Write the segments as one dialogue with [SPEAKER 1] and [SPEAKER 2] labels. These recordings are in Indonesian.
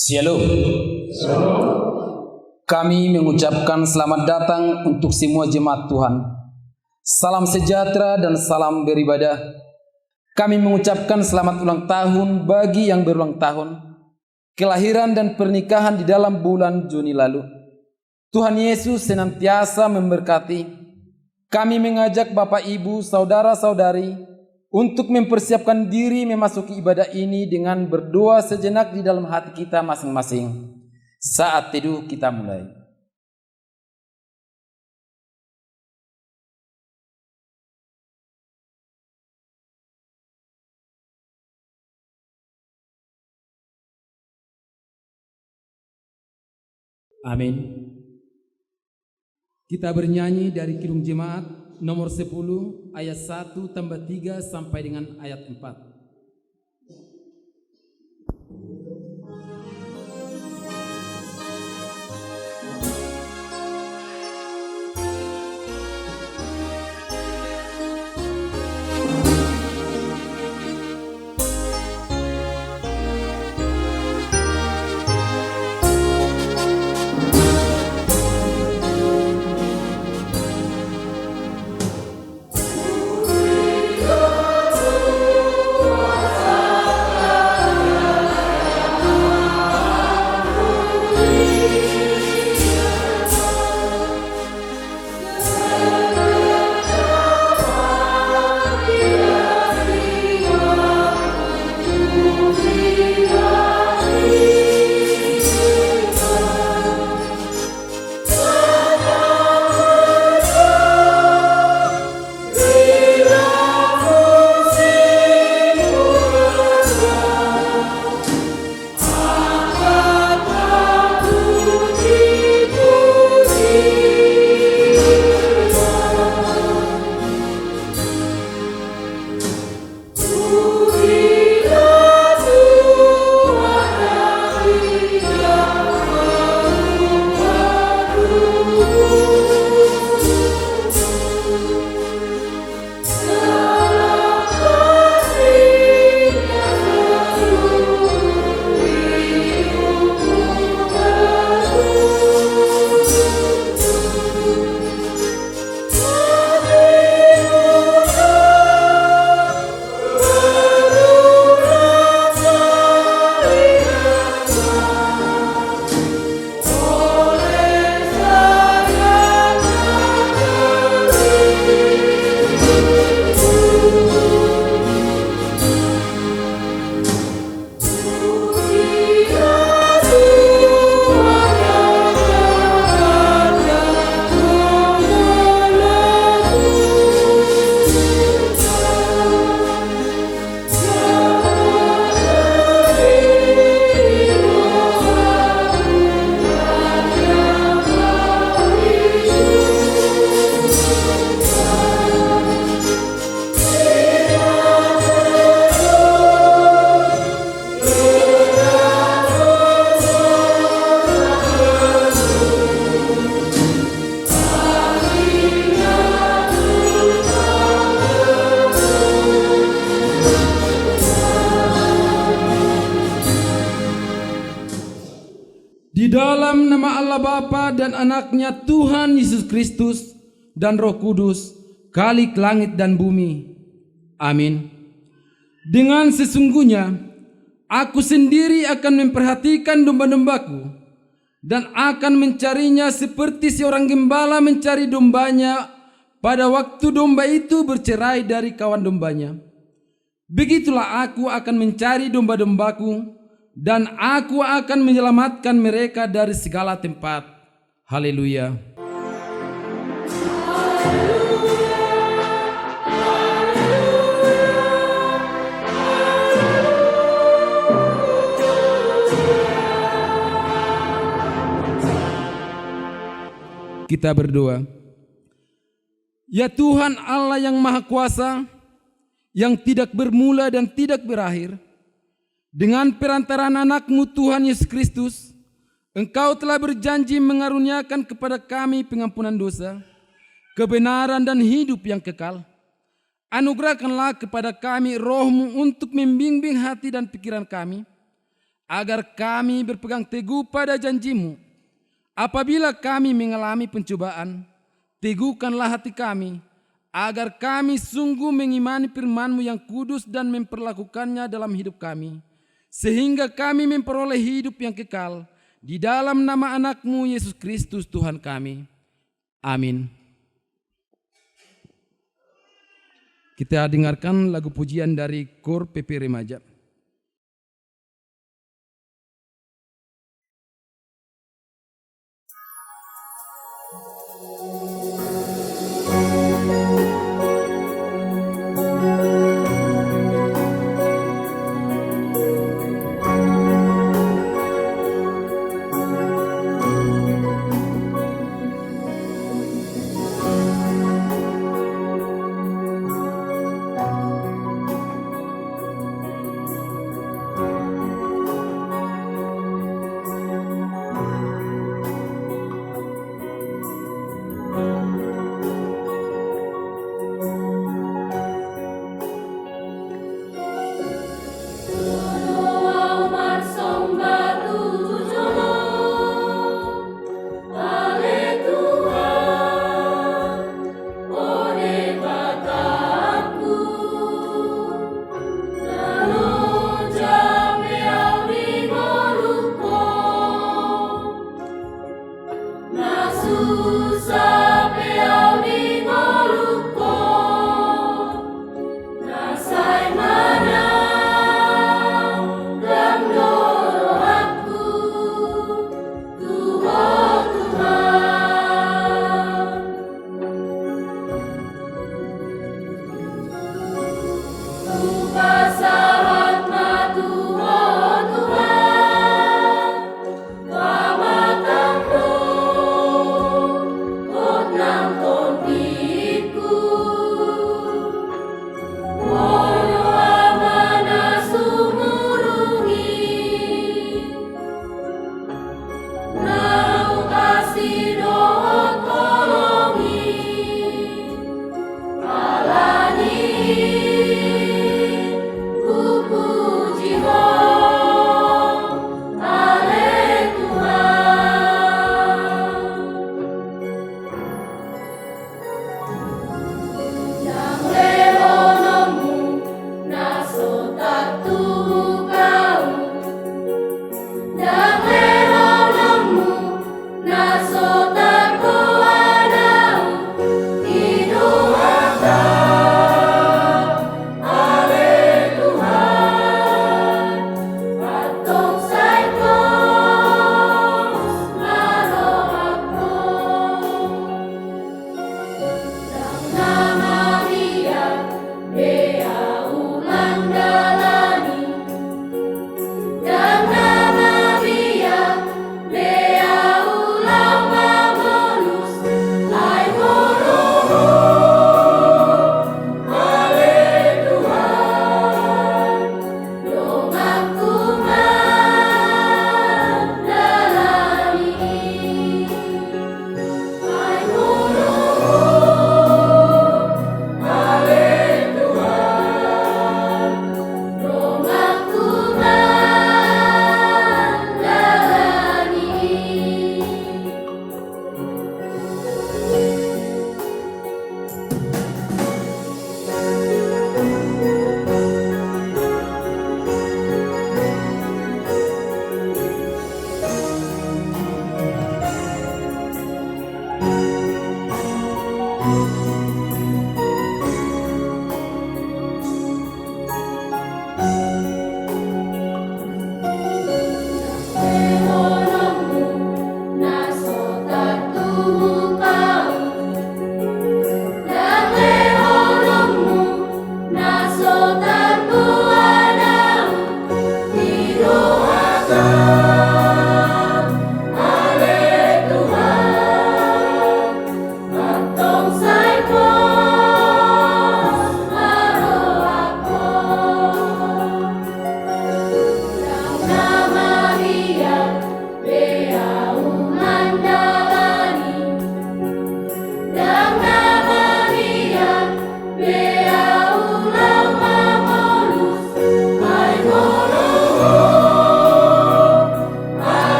[SPEAKER 1] Shalom. Kami mengucapkan selamat datang untuk semua jemaat Tuhan. Salam sejahtera dan salam beribadah. Kami mengucapkan selamat ulang tahun bagi yang berulang tahun, kelahiran dan pernikahan di dalam bulan Juni lalu. Tuhan Yesus senantiasa memberkati. Kami mengajak Bapak Ibu, saudara-saudari untuk mempersiapkan diri memasuki ibadah ini dengan berdoa sejenak di dalam hati kita masing-masing. Saat teduh kita mulai.
[SPEAKER 2] Amin. Kita bernyanyi dari Kidung Jemaat nomor 10 ayat 1 tambah 3 sampai dengan ayat 4. Di dalam nama Allah Bapa dan Anaknya Tuhan Yesus Kristus dan Roh Kudus, Khalik langit dan bumi. Amin. Dengan sesungguhnya, aku sendiri akan memperhatikan domba-dombaku dan akan mencarinya seperti seorang gembala mencari dombanya pada waktu domba itu bercerai dari kawan dombanya. Begitulah aku akan mencari domba-dombaku dan aku akan menyelamatkan mereka dari segala tempat. Haleluya. Kita berdoa. Ya Tuhan Allah yang Maha Kuasa, yang tidak bermula dan tidak berakhir, dengan perantaraan anak-Mu Tuhan Yesus Kristus, Engkau telah berjanji mengaruniakan kepada kami pengampunan dosa, kebenaran dan hidup yang kekal. Anugerahkanlah kepada kami Roh-Mu untuk membimbing hati dan pikiran kami, agar kami berpegang teguh pada janji-Mu. Apabila kami mengalami pencobaan, teguhkanlah hati kami, agar kami sungguh mengimani firman-Mu yang kudus dan memperlakukannya dalam hidup kami, sehingga kami memperoleh hidup yang kekal di dalam nama anak-Mu Yesus Kristus Tuhan kami. Amin. Kita dengarkan lagu pujian dari Kor PP Remaja.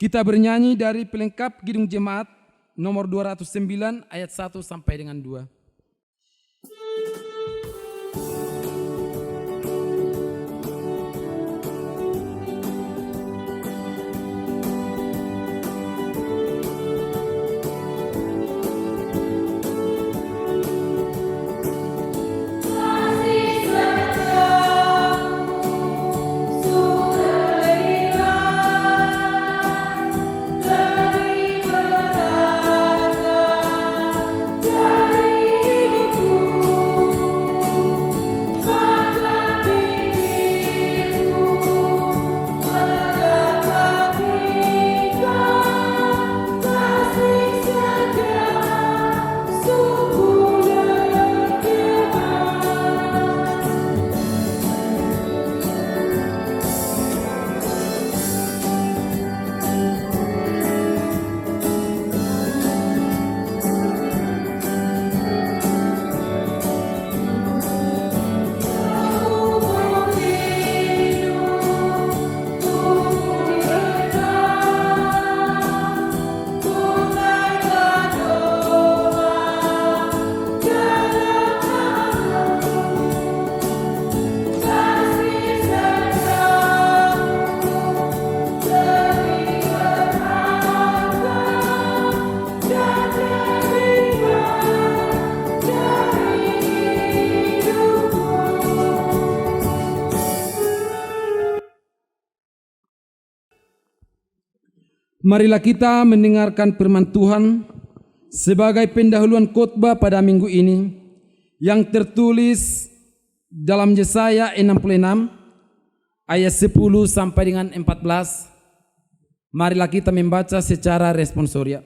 [SPEAKER 2] Kita bernyanyi dari pelengkap Kidung Jemaat nomor 209 ayat 1 sampai dengan 2. Marilah kita mendengarkan firman Tuhan sebagai pendahuluan khotbah pada minggu ini yang tertulis dalam Yesaya 66 ayat 10 sampai dengan 14. Marilah kita membaca secara responsoria.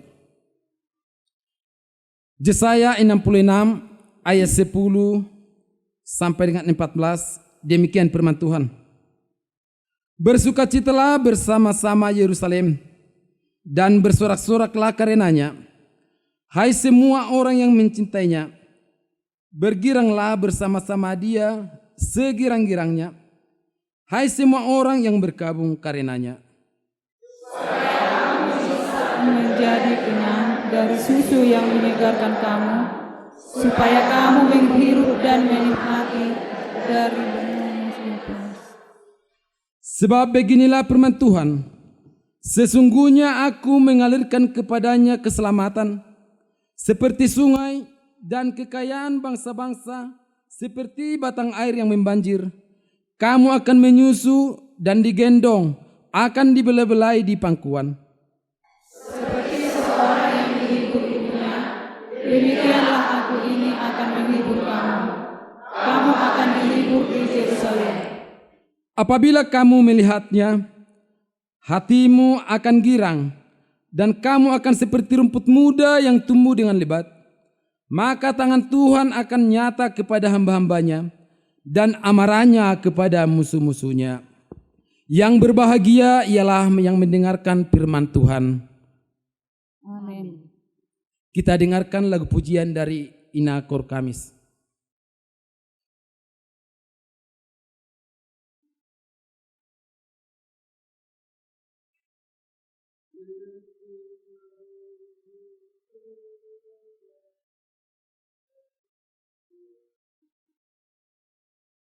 [SPEAKER 2] Yesaya 66 ayat 10 sampai dengan 14, demikian firman Tuhan. Bersukacitalah bersama-sama Yerusalem dan bersorak-soraklah karenanya, hai semua orang yang mencintainya. Bergiranglah bersama-sama dia segirang-girangnya, hai semua orang yang berkabung karenanya.
[SPEAKER 3] Menjadi kenyang dari susu yang menyegarkan kamu, supaya kamu menghirup dan menikmati dari benua.
[SPEAKER 2] Sebab beginilah firman Tuhan, sesungguhnya aku mengalirkan kepadanya keselamatan seperti sungai dan kekayaan bangsa-bangsa seperti batang air yang membanjir. Kamu akan menyusu dan digendong, akan dibelai-belai di pangkuan.
[SPEAKER 3] Seperti seseorang yang menghibur ibunya, demikianlah aku ini akan menghibur kamu. Kamu akan dihibur di Yerusalem.
[SPEAKER 2] Apabila kamu melihatnya, hatimu akan girang, dan kamu akan seperti rumput muda yang tumbuh dengan lebat. Maka tangan Tuhan akan nyata kepada hamba-hambanya, dan amarahnya kepada musuh-musuhnya. Yang berbahagia ialah yang mendengarkan firman Tuhan.
[SPEAKER 3] Amin.
[SPEAKER 2] Kita dengarkan lagu pujian dari Ina Kor Kamis.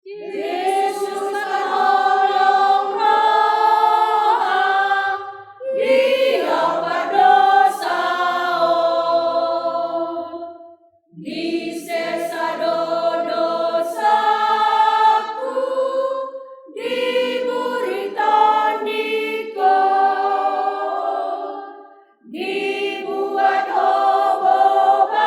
[SPEAKER 4] Yesus menolong roh, Dia berdosa, disesa dosaku, diberi tandiko, dibuat obobaku,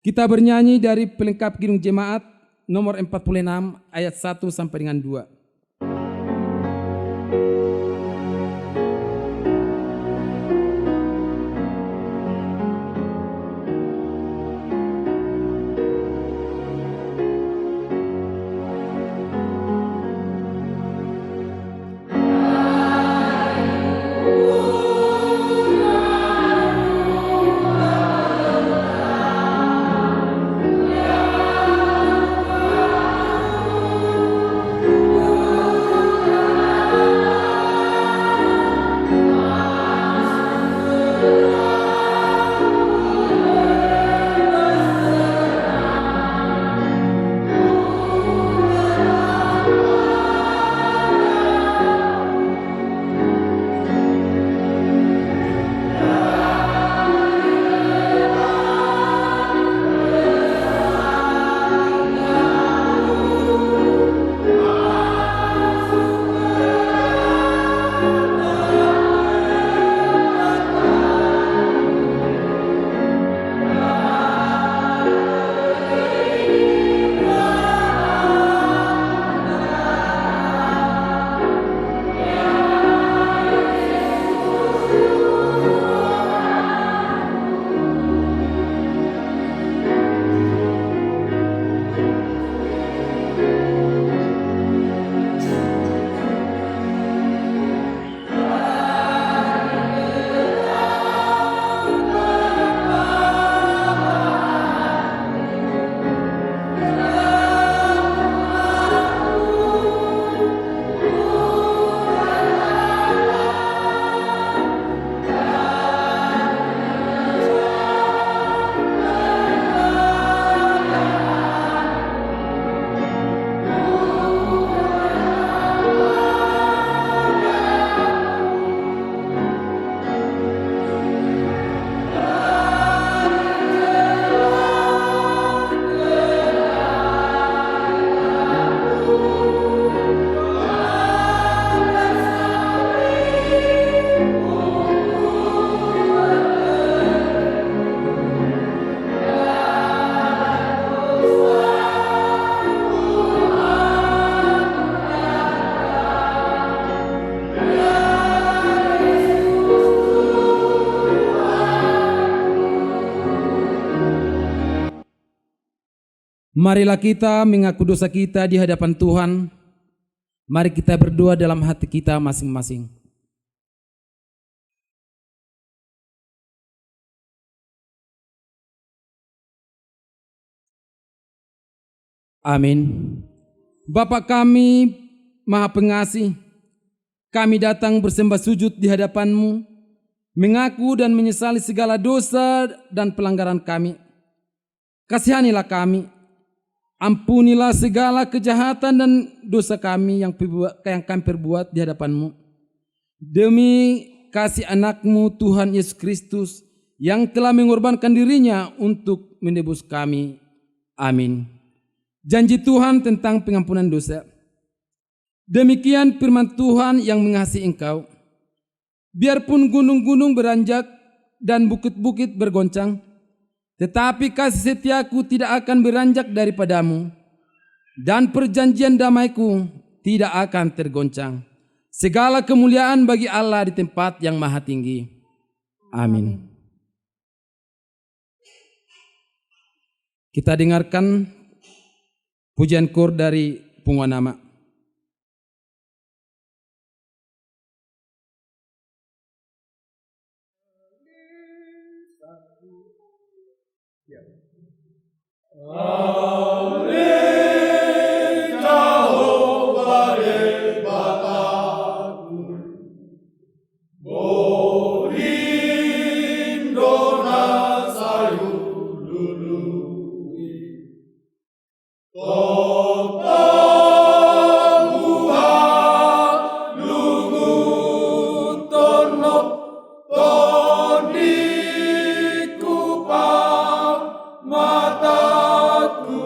[SPEAKER 2] Kita bernyanyi dari pelengkap Kidung Jemaat nomor 46 ayat 1 sampai dengan 2. Marilah kita mengaku dosa kita di hadapan Tuhan. Mari kita berdoa dalam hati kita masing-masing. Amin. Bapa kami Maha Pengasih, kami datang bersembah sujud di hadapan-Mu, mengaku dan menyesali segala dosa dan pelanggaran kami. Kasihanilah kami, ampunilah segala kejahatan dan dosa kami yang kami perbuat di hadapan-Mu. Demi kasih anak-Mu Tuhan Yesus Kristus yang telah mengorbankan dirinya untuk menebus kami. Amin. Janji Tuhan tentang pengampunan dosa. Demikian firman Tuhan yang mengasihi engkau. Biarpun gunung-gunung beranjak dan bukit-bukit bergoncang, tetapi kasih setiaku tidak akan beranjak daripadamu, dan perjanjian damaiku tidak akan tergoncang. Segala kemuliaan bagi Allah di tempat yang maha tinggi. Amin. Kita dengarkan pujian kor dari Pungwanama.
[SPEAKER 5] Mataku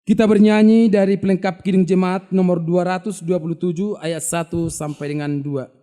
[SPEAKER 2] Kita bernyanyi dari pelengkap Kidung Jemaat nomor 227 ayat 1 sampai dengan 2.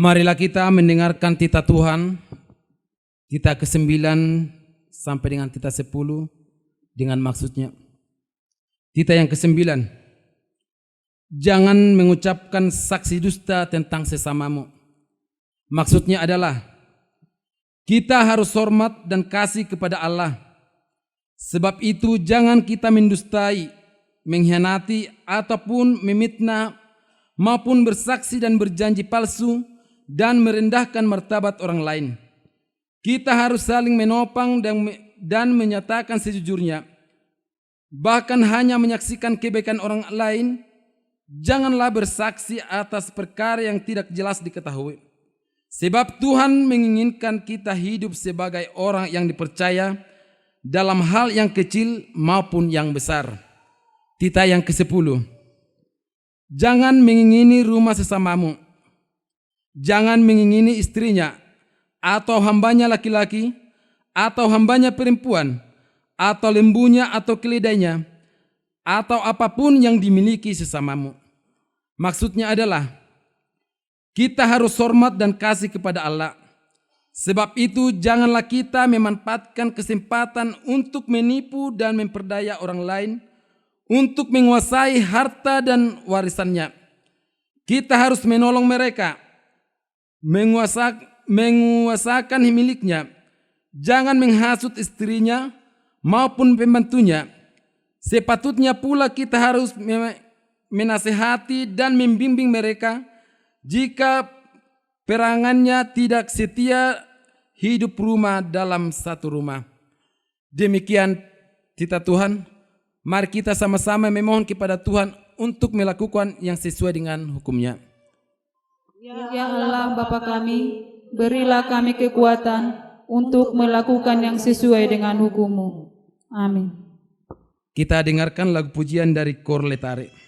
[SPEAKER 2] Marilah kita mendengarkan titah Tuhan, titah ke-9 sampai dengan titah 10 dengan maksudnya. Titah yang ke-9, jangan mengucapkan saksi dusta tentang sesamamu. Maksudnya adalah kita harus hormat dan kasih kepada Allah. Sebab itu jangan kita mendustai, mengkhianati ataupun memitnah maupun bersaksi dan berjanji palsu dan merendahkan martabat orang lain. Kita harus saling menopang dan menyatakan sejujurnya. Bahkan hanya menyaksikan kebaikan orang lain. Janganlah bersaksi atas perkara yang tidak jelas diketahui. Sebab Tuhan menginginkan kita hidup sebagai orang yang dipercaya dalam hal yang kecil maupun yang besar. Titah yang ke-10. Jangan mengingini rumah sesamamu. jangan mengingini istrinya, atau hambanya laki-laki, atau hambanya perempuan, atau lembunya atau keledainya, atau apapun yang dimiliki sesamamu. Maksudnya adalah, kita harus hormat dan kasih kepada Allah. Sebab itu janganlah kita memanfaatkan kesempatan untuk menipu dan memperdaya orang lain, untuk menguasai harta dan warisannya. Kita harus menolong mereka, menguasakan miliknya. Jangan menghasut istrinya maupun pembantunya. Sepatutnya pula kita harus menasehati dan membimbing mereka jika perangannya tidak setia hidup rumah dalam satu rumah. Demikian titah Tuhan. Mari kita sama-sama memohon kepada Tuhan untuk melakukan yang sesuai dengan hukum-Nya.
[SPEAKER 3] Ya Allah Bapa kami, berilah kami kekuatan untuk melakukan yang sesuai dengan hukum-Mu. Amin.
[SPEAKER 2] Kita dengarkan lagu pujian dari Kor Letare.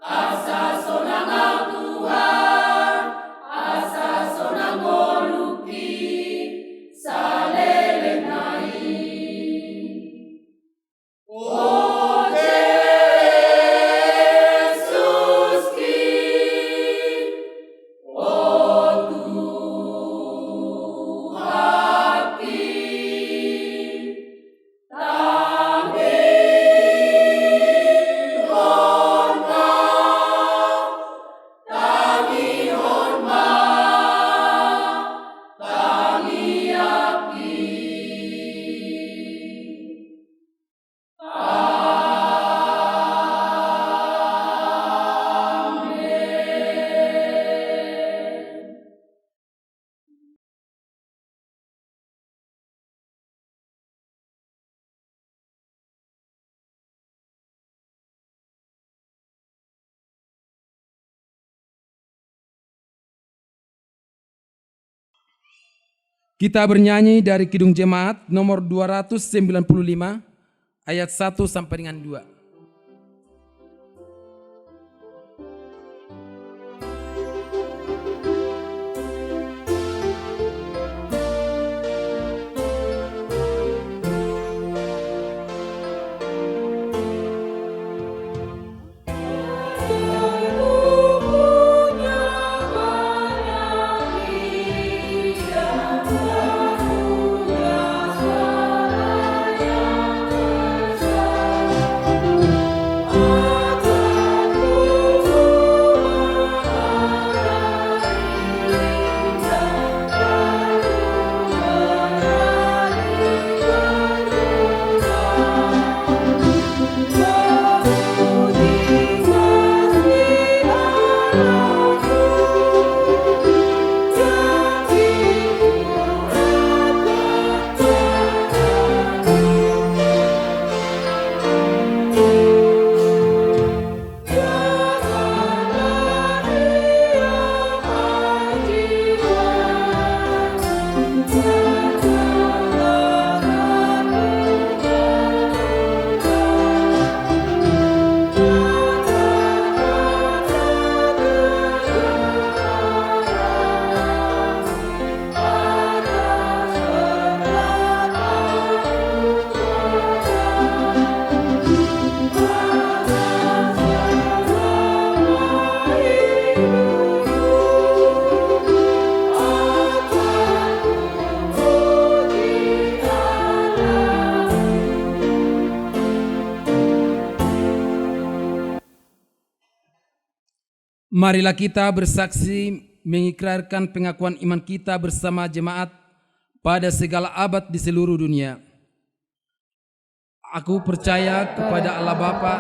[SPEAKER 4] Asa
[SPEAKER 2] Kita bernyanyi dari Kidung Jemaat nomor 295 ayat 1 sampai dengan 2. Marilah kita bersaksi mengikrarkan pengakuan iman kita bersama jemaat pada segala abad di seluruh dunia. Aku percaya kepada Allah Bapa,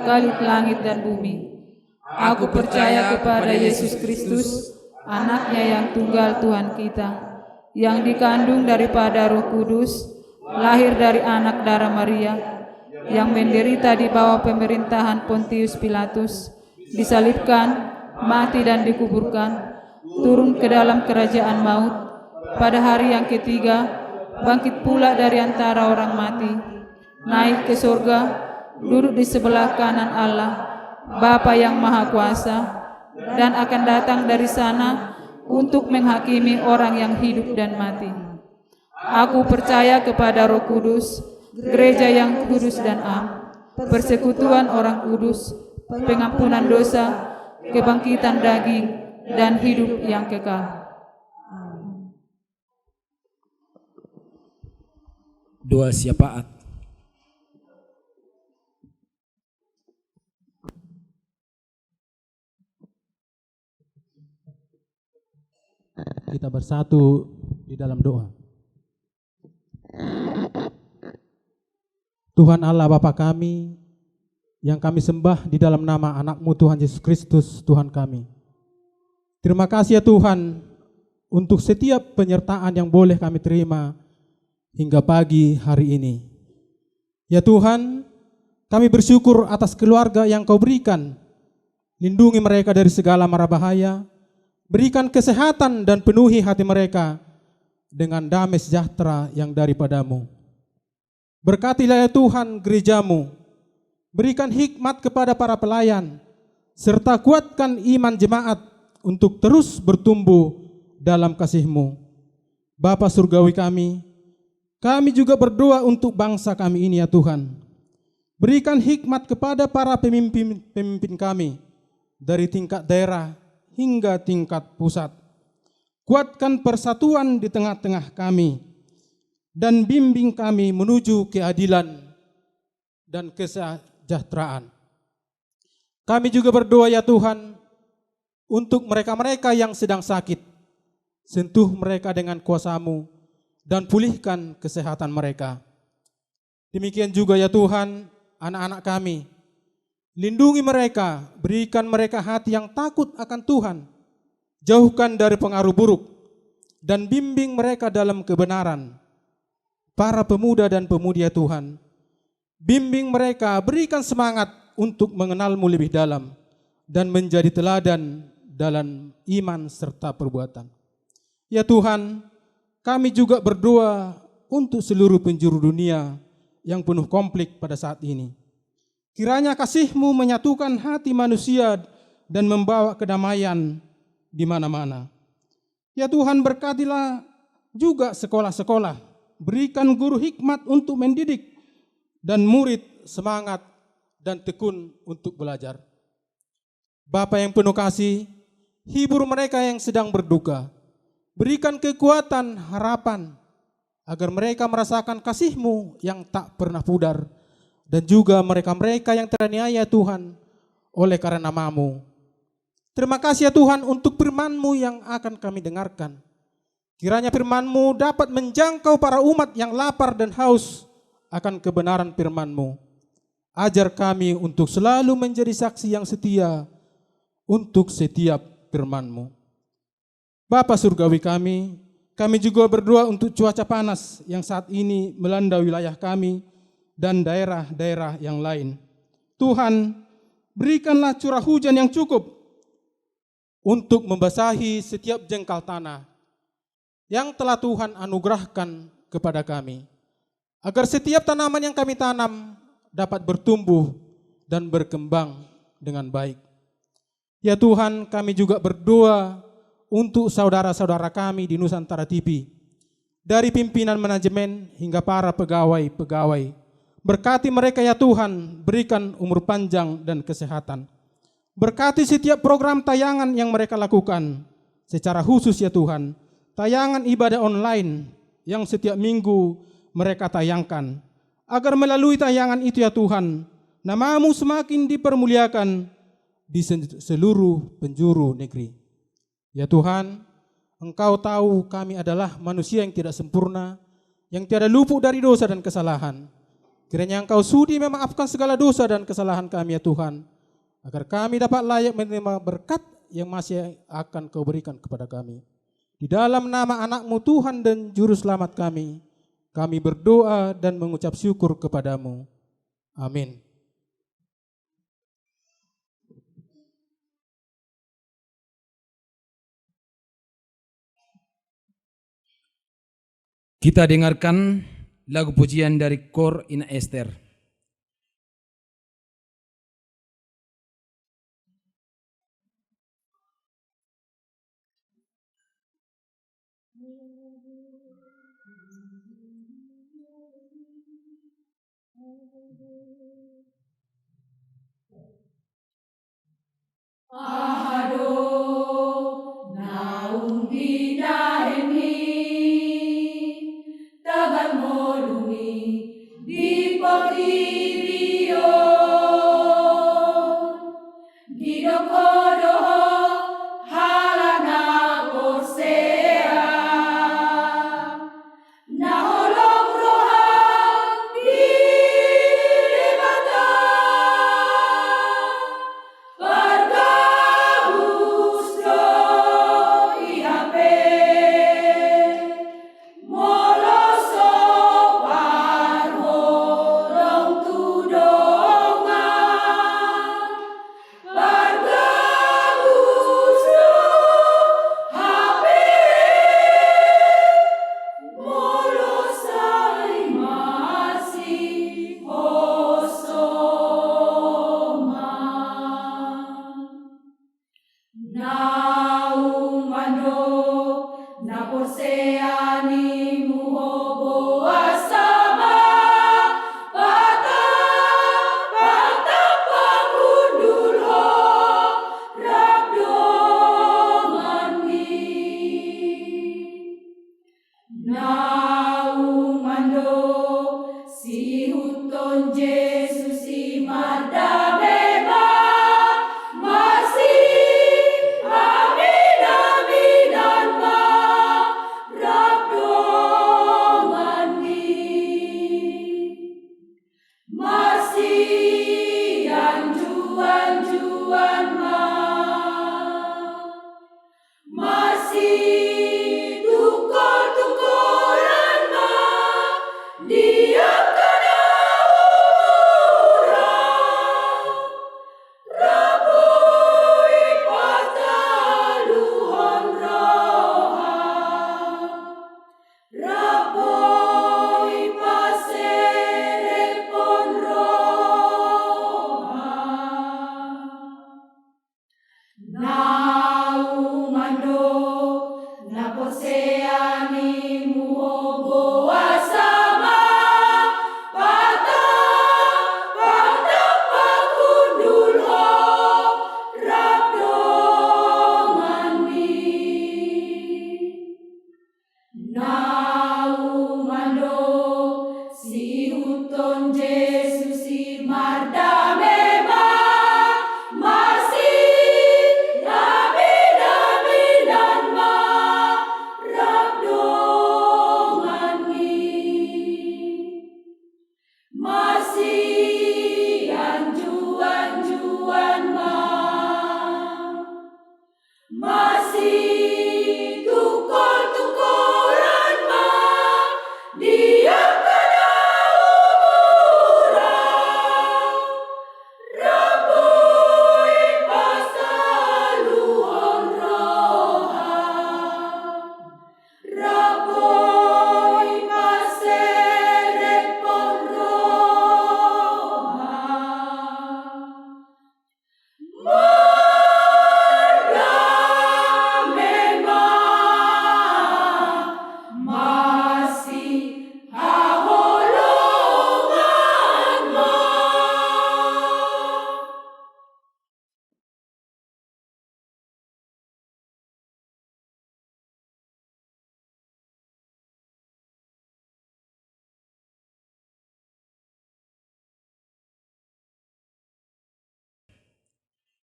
[SPEAKER 3] Khalik langit dan bumi. Aku percaya kepada Yesus Kristus, anaknya yang tunggal Tuhan kita, yang dikandung daripada Roh Kudus, lahir dari anak darah Maria, yang menderita di bawah pemerintahan Pontius Pilatus, disalibkan, mati dan dikuburkan, turun ke dalam kerajaan maut, pada hari yang ketiga, bangkit pula dari antara orang mati, naik ke surga, duduk di sebelah kanan Allah, Bapa yang Maha Kuasa, dan akan datang dari sana untuk menghakimi orang yang hidup dan mati. Aku percaya kepada Roh Kudus, gereja yang kudus dan am, persekutuan orang kudus, pengampunan dosa, kebangkitan daging, dan hidup yang kekal.
[SPEAKER 2] Doa syafaat.
[SPEAKER 5] Kita bersatu di dalam doa. Tuhan Allah Bapa kami, yang kami sembah di dalam nama anak-Mu Tuhan Yesus Kristus, Tuhan kami. Terima kasih ya Tuhan, untuk setiap penyertaan yang boleh kami terima hingga pagi hari ini. Ya Tuhan, kami bersyukur atas keluarga yang Kau berikan. Lindungi mereka dari segala mara bahaya, berikan kesehatan dan penuhi hati mereka dengan damai sejahtera yang daripadamu. Berkatilah ya Tuhan gerejamu, berikan hikmat kepada para pelayan, serta kuatkan iman jemaat untuk terus bertumbuh dalam kasih-Mu. Bapa surgawi kami juga berdoa untuk bangsa kami ini ya Tuhan. Berikan hikmat kepada para pemimpin kami, dari tingkat daerah hingga tingkat pusat. Kuatkan persatuan di tengah-tengah kami, dan bimbing kami menuju keadilan dan kesejahteraan. Kami juga berdoa ya Tuhan, untuk mereka-mereka yang sedang sakit. Sentuh mereka dengan kuasa-Mu dan pulihkan kesehatan mereka. Demikian juga ya Tuhan, anak-anak kami. Lindungi mereka, berikan mereka hati yang takut akan Tuhan. Jauhkan dari pengaruh buruk, dan bimbing mereka dalam kebenaran. Para pemuda dan pemudi ya Tuhan, bimbing mereka, berikan semangat untuk mengenal-Mu lebih dalam dan menjadi teladan dalam iman serta perbuatan. Ya Tuhan, kami juga berdoa untuk seluruh penjuru dunia yang penuh konflik pada saat ini. Kiranya kasih-Mu menyatukan hati manusia dan membawa kedamaian di mana-mana. Ya Tuhan, berkatilah juga sekolah-sekolah, berikan guru hikmat untuk mendidik dan murid semangat dan tekun untuk belajar. Bapa yang penuh kasih, hibur mereka yang sedang berduka, berikan kekuatan, harapan, agar mereka merasakan kasih-Mu yang tak pernah pudar, dan juga mereka-mereka yang teraniaya Tuhan oleh karena nama-Mu. Terima kasih ya Tuhan untuk firman-Mu yang akan kami dengarkan. Kiranya firman-Mu dapat menjangkau para umat yang lapar dan haus akan kebenaran firman-Mu. Ajar kami untuk selalu menjadi saksi yang setia untuk setiap firman-Mu. Bapa surgawi kami juga berdoa untuk cuaca panas yang saat ini melanda wilayah kami dan daerah-daerah yang lain. Tuhan, berikanlah curah hujan yang cukup untuk membasahi setiap jengkal tanah yang telah Tuhan anugerahkan kepada kami, agar setiap tanaman yang kami tanam dapat bertumbuh dan berkembang dengan baik. Ya Tuhan, kami juga berdoa untuk saudara-saudara kami di Nusantara TV, dari pimpinan manajemen hingga para pegawai-pegawai. Berkati mereka ya Tuhan, berikan umur panjang dan kesehatan. Berkati setiap program tayangan yang mereka lakukan, secara khusus ya Tuhan, tayangan ibadah online yang setiap minggu mereka tayangkan, agar melalui tayangan itu ya Tuhan, nama-Mu semakin dipermuliakan di seluruh penjuru negeri. Ya Tuhan, Engkau tahu kami adalah manusia yang tidak sempurna, yang tiada luput dari dosa dan kesalahan. Kiranya Engkau sudi memaafkan segala dosa dan kesalahan kami ya Tuhan, agar kami dapat layak menerima berkat yang masih akan Kau berikan kepada kami. Di dalam nama anak-Mu Tuhan dan Juru Selamat kami berdoa dan mengucap syukur kepada-Mu. Amin.
[SPEAKER 2] Kita dengarkan lagu pujian dari Kor Ina Ester.
[SPEAKER 4] Ahado naung binahemi tagan molumi di pagirion gidokodoho halana korsea naholong rohan di debata Bargabustro ihape moloso parholong tudongan Bargabustro hape molosai masih kosongan naumano na porseani muhobo asama pata pata pangundulho rabdonganmi naumano si huton Jesus si mardamema masih amin amin alma rabdonganmi masih anjuan ma masih tukar-tukaran ma dia kana umurah Rabui pataluhon rohan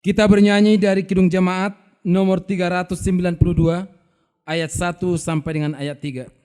[SPEAKER 2] Kita bernyanyi dari Kidung Jemaat nomor 392 ayat 1 sampai dengan ayat 3.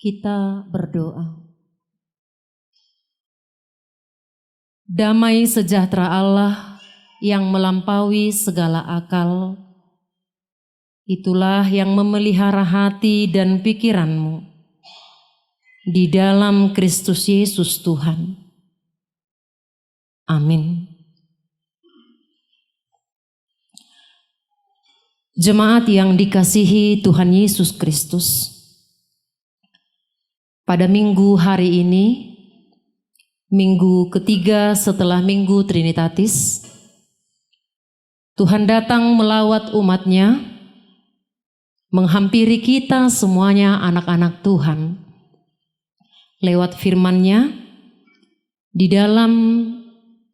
[SPEAKER 6] Kita berdoa. Damai sejahtera Allah yang melampaui segala akal, itulah yang memelihara hati dan pikiranmu di dalam Kristus Yesus Tuhan. Amin. Jemaat yang dikasihi Tuhan Yesus Kristus, pada minggu hari ini, minggu ketiga setelah Minggu Trinitatis, Tuhan datang melawat umat-Nya, menghampiri kita semuanya anak-anak Tuhan, lewat firman-Nya di dalam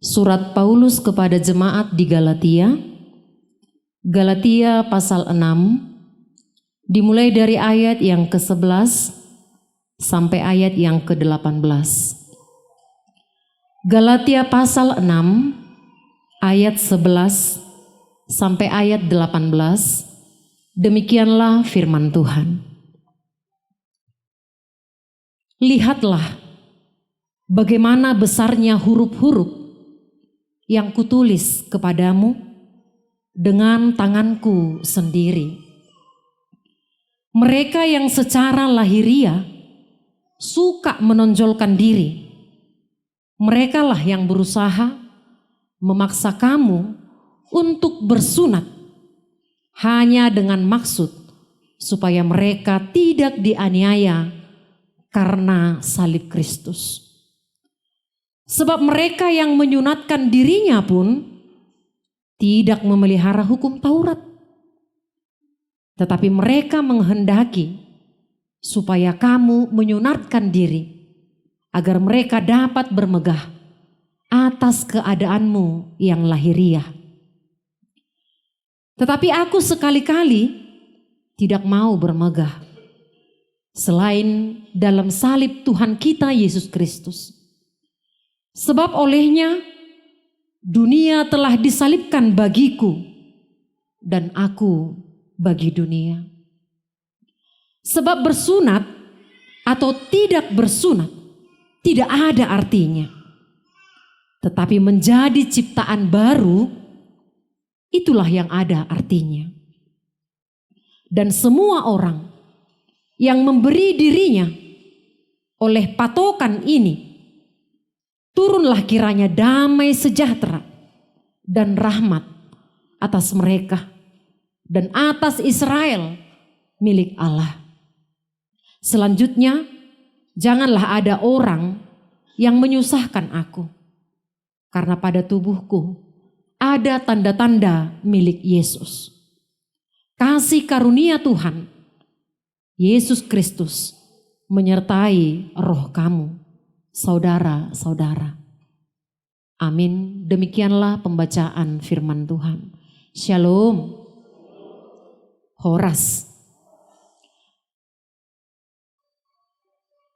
[SPEAKER 6] surat Paulus kepada jemaat di Galatia, Galatia pasal 6, dimulai dari ayat yang ke-11 sampai ayat yang ke-18. Galatia pasal 6 ayat 11 sampai ayat 18, demikianlah firman Tuhan. Lihatlah bagaimana besarnya huruf-huruf yang kutulis kepadamu dengan tanganku sendiri. Mereka yang secara lahiriah suka menonjolkan diri, merekalah yang berusaha memaksa kamu untuk bersunat hanya dengan maksud supaya mereka tidak dianiaya karena salib Kristus. Sebab mereka yang menyunatkan dirinya pun tidak memelihara hukum Taurat. Tetapi mereka menghendaki supaya kamu menyunatkan diri, agar mereka dapat bermegah atas keadaanmu yang lahiriah. Tetapi aku sekali-kali tidak mau bermegah selain dalam salib Tuhan kita Yesus Kristus. Sebab olehnya dunia telah disalibkan bagiku dan aku bagi dunia. Sebab bersunat atau tidak bersunat tidak ada artinya. Tetapi menjadi ciptaan baru, itulah yang ada artinya. Dan semua orang yang memberi dirinya oleh patokan ini, turunlah kiranya damai sejahtera dan rahmat atas mereka dan atas Israel milik Allah. Selanjutnya, janganlah ada orang yang menyusahkan aku, karena pada tubuhku ada tanda-tanda milik Yesus. Kasih karunia Tuhan Yesus Kristus menyertai roh kamu, saudara-saudara. Amin. Demikianlah pembacaan firman Tuhan. Shalom. Horas.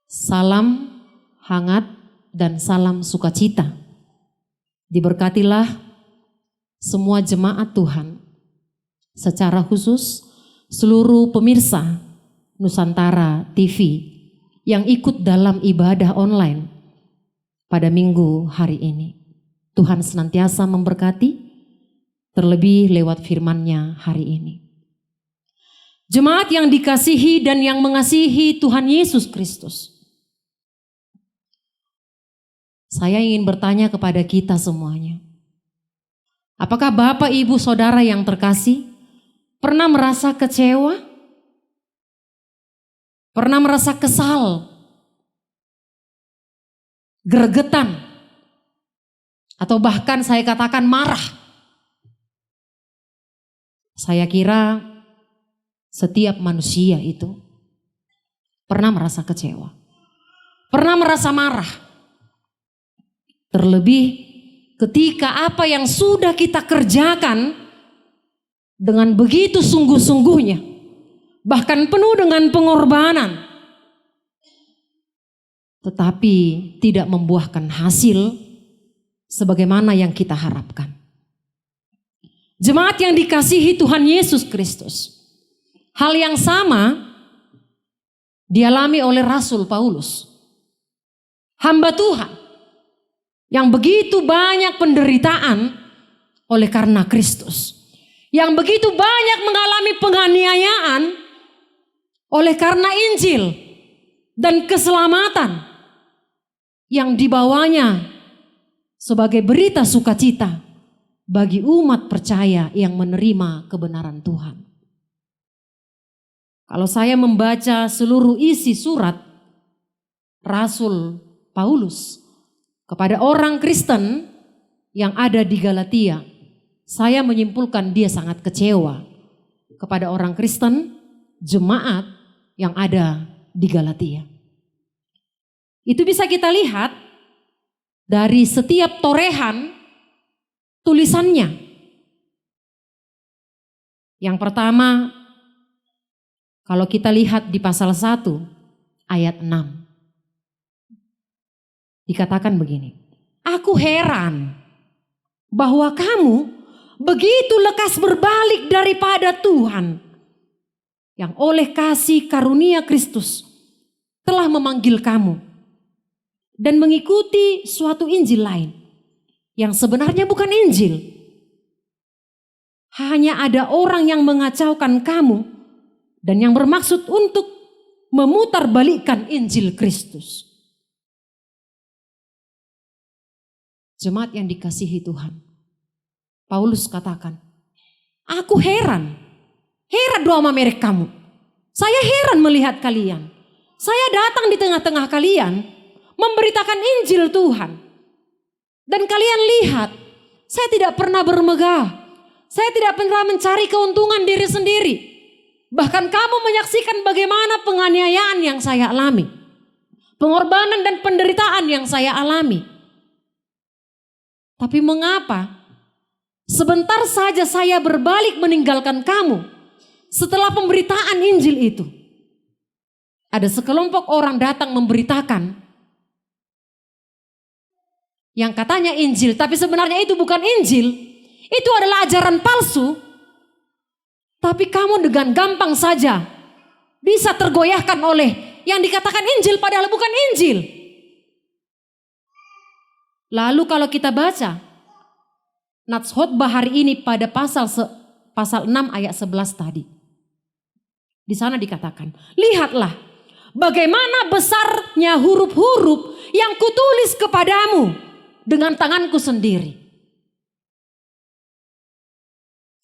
[SPEAKER 6] Salam hangat dan salam sukacita. Diberkatilah semua jemaat Tuhan, secara khusus seluruh pemirsa Nusantara TV yang ikut dalam ibadah online pada minggu hari ini. Tuhan senantiasa memberkati, terlebih lewat firman-Nya hari ini. Jemaat yang dikasihi dan yang mengasihi Tuhan Yesus Kristus, saya ingin bertanya kepada kita semuanya. Apakah Bapak, Ibu, Saudara yang terkasih pernah merasa kecewa? Pernah merasa kesal? Gregetan? Atau bahkan saya katakan marah? Saya kira setiap manusia itu pernah merasa kecewa. Pernah merasa marah. Terlebih ketika apa yang sudah kita kerjakan dengan begitu sungguh-sungguhnya, bahkan penuh dengan pengorbanan, tetapi tidak membuahkan hasil sebagaimana yang kita harapkan. Jemaat yang dikasihi Tuhan Yesus Kristus, hal yang sama dialami oleh Rasul Paulus, hamba Tuhan yang begitu banyak penderitaan oleh karena Kristus, yang begitu banyak mengalami penganiayaan oleh karena Injil dan keselamatan yang dibawanya sebagai berita sukacita bagi umat percaya yang menerima kebenaran Tuhan. Kalau saya membaca seluruh isi surat Rasul Paulus kepada orang Kristen yang ada di Galatia, saya menyimpulkan dia sangat kecewa kepada orang Kristen, jemaat yang ada di Galatia. Itu bisa kita lihat dari setiap torehan tulisannya. Yang pertama, kalau kita lihat di pasal 1 ayat 6. Dikatakan begini, aku heran bahwa kamu begitu lekas berbalik daripada Tuhan yang oleh kasih karunia Kristus telah memanggil kamu dan mengikuti suatu Injil lain yang sebenarnya bukan Injil. Hanya ada orang yang mengacaukan kamu dan yang bermaksud untuk memutarbalikkan Injil Kristus. Jemaat yang dikasihi Tuhan, Paulus katakan, aku heran doa sama merek kamu. Saya heran melihat kalian. Saya datang di tengah-tengah kalian, memberitakan Injil Tuhan. Dan kalian lihat, saya tidak pernah bermegah. Saya tidak pernah mencari keuntungan diri sendiri. Bahkan kamu menyaksikan bagaimana penganiayaan yang saya alami. Pengorbanan dan penderitaan yang saya alami. Tapi mengapa sebentar saja saya berbalik meninggalkan kamu setelah pemberitaan Injil itu? Ada sekelompok orang datang memberitakan yang katanya Injil, tapi sebenarnya itu bukan Injil. Itu adalah ajaran palsu. Tapi kamu dengan gampang saja bisa tergoyahkan oleh yang dikatakan Injil padahal bukan Injil. Lalu kalau kita baca Nats khotbah hari ini pada pasal 6 ayat 11 tadi. Di sana dikatakan, lihatlah bagaimana besarnya huruf-huruf yang kutulis kepadamu dengan tanganku sendiri.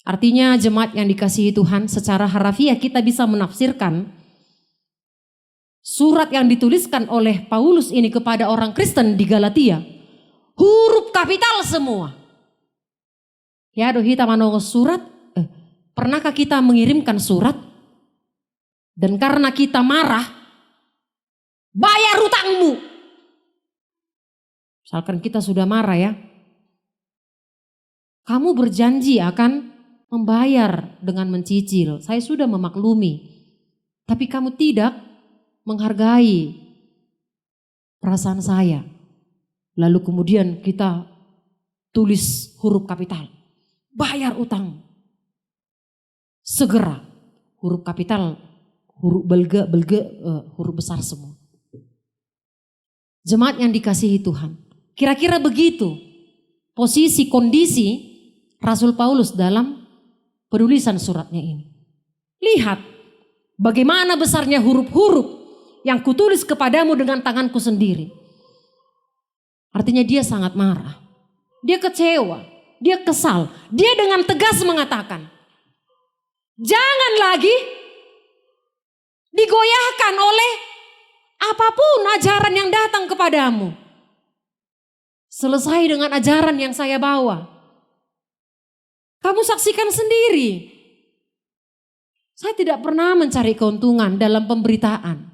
[SPEAKER 6] Artinya jemaat yang dikasihi Tuhan, secara harafiah kita bisa menafsirkan surat yang dituliskan oleh Paulus ini kepada orang Kristen di Galatia. Huruf kapital semua. Ya doh kita manongo surat. Pernahkah kita mengirimkan surat? Dan karena kita marah, bayar hutangmu. Misalkan kita sudah marah ya. Kamu berjanji akan membayar dengan mencicil. Saya sudah memaklumi. Tapi kamu tidak menghargai perasaan saya. Lalu kemudian kita tulis huruf kapital. Bayar utang. Segera. Huruf kapital, huruf belge, huruf besar semua. Jemaat yang dikasihi Tuhan. Kira-kira begitu posisi kondisi Rasul Paulus dalam penulisan suratnya ini. Lihat bagaimana besarnya huruf-huruf yang kutulis kepadamu dengan tanganku sendiri. Artinya dia sangat marah. Dia kecewa. Dia kesal. Dia dengan tegas mengatakan, jangan lagi digoyahkan oleh apapun ajaran yang datang kepadamu. Selesai dengan ajaran yang saya bawa. Kamu saksikan sendiri. Saya tidak pernah mencari keuntungan dalam pemberitaan.